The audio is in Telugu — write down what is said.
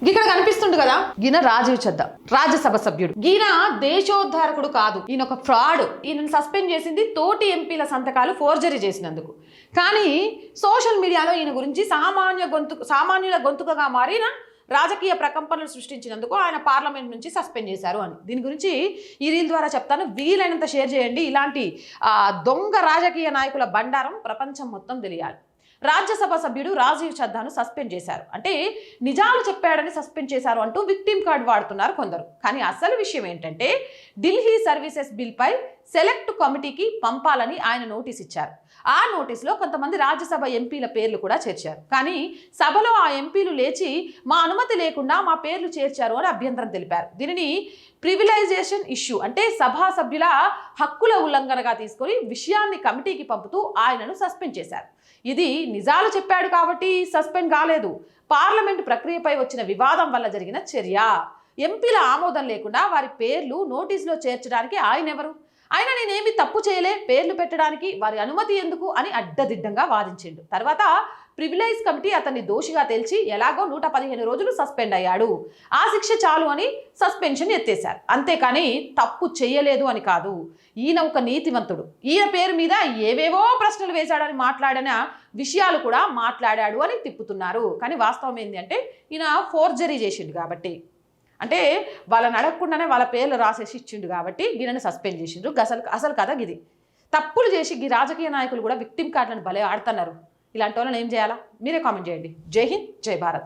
ఇక్కడ కనిపిస్తుంది కదా, ఈయన రాజీవ్ చద్దా, రాజ్యసభ సభ్యుడు. ఈయన దేశోద్ధారకుడు కాదు, ఈయన ఒక ఫ్రాడ్. ఈయనను సస్పెండ్ చేసింది తోటి ఎంపీల సంతకాలు ఫోర్జరీ చేసినందుకు. కానీ సోషల్ మీడియాలో ఈయన గురించి సామాన్యుల గొంతుకగా మారిన రాజకీయ ప్రకంపనలు సృష్టించినందుకు ఆయన పార్లమెంట్ నుంచి సస్పెండ్ చేశారు అని. దీని గురించి ఈ రీల్ ద్వారా చెప్తాను, వీలైనంత షేర్ చేయండి. ఇలాంటి దొంగ రాజకీయ నాయకుల బండారం ప్రపంచం మొత్తం తెలియాలి. రాజ్యసభ సభ్యుడు రాజీవ్ చద్దాను సస్పెండ్ చేశారు అంటే నిజాలు చెప్పాడని సస్పెండ్ చేశారు అంటూ విక్టిమ్ కార్డ్ వాడుతున్నారు కొందరు. కానీ అసలు విషయం ఏంటంటే ఢిల్లీ సర్వీసెస్ బిల్పై సెలెక్ట్ కమిటీకి పంపాలని ఆయన నోటీస్ ఇచ్చారు. ఆ నోటీసులో కొంతమంది రాజ్యసభ ఎంపీల పేర్లు కూడా చేర్చారు. కానీ సభలో ఆ ఎంపీలు లేచి మా అనుమతి లేకుండా మా పేర్లు చేర్చారు అని అభ్యంతరం తెలిపారు. దీనిని ప్రివిలైజేషన్ ఇష్యూ అంటే సభా సభ్యుల హక్కుల ఉల్లంఘనగా తీసుకొని విషయాన్ని కమిటీకి పంపుతూ ఆయనను సస్పెండ్ చేశారు. ఇది నిజాలు చెప్పాడు కాబట్టి సస్పెండ్ కాలేదు, పార్లమెంటు ప్రక్రియపై వచ్చిన వివాదం వల్ల జరిగిన చర్య. ఎంపీల ఆమోదం లేకుండా వారి పేర్లు నోటీసులో చేర్చడానికి ఆయన ఎవరు? ఆయన నేనేమి తప్పు చేయలే, పేర్లు పెట్టడానికి వారి అనుమతి ఎందుకు అని అడ్డదిడ్డంగా వాదించిండు. తర్వాత ప్రివిలైజ్ కమిటీ అతన్ని దోషిగా తేల్చి ఎలాగో 115 రోజులు సస్పెండ్ అయ్యాడు. ఆ శిక్ష చాలు అని సస్పెన్షన్ ఎత్తేశారు. అంతేకాని తప్పు చేయలేదు అని కాదు. ఈయన ఒక నీతివంతుడు, ఈయన పేరు మీద ఏవేవో ప్రశ్నలు వేశాడని మాట్లాడిన విషయాలు కూడా మాట్లాడాడు అని తిప్పుతున్నారు. కానీ వాస్తవం ఏంటి అంటే ఈయన ఫోర్జరీ చేసిండు కాబట్టి, అంటే వాళ్ళని అడగకుండానే వాళ్ళ పేర్లు రాసేసి ఇచ్చిండు కాబట్టి ఈయనని సస్పెండ్ చేసిండ్రు. అసలు కథ ఇది. తప్పులు చేసి ఈ రాజకీయ నాయకులు కూడా విక్టిమ్ కార్డులను భలే ఆడుతున్నారు. ఇలాంటి వాళ్ళని ఏం చేయాలా? మీరే కామెంట్ చేయండి. జై హింద్, జై భారత్.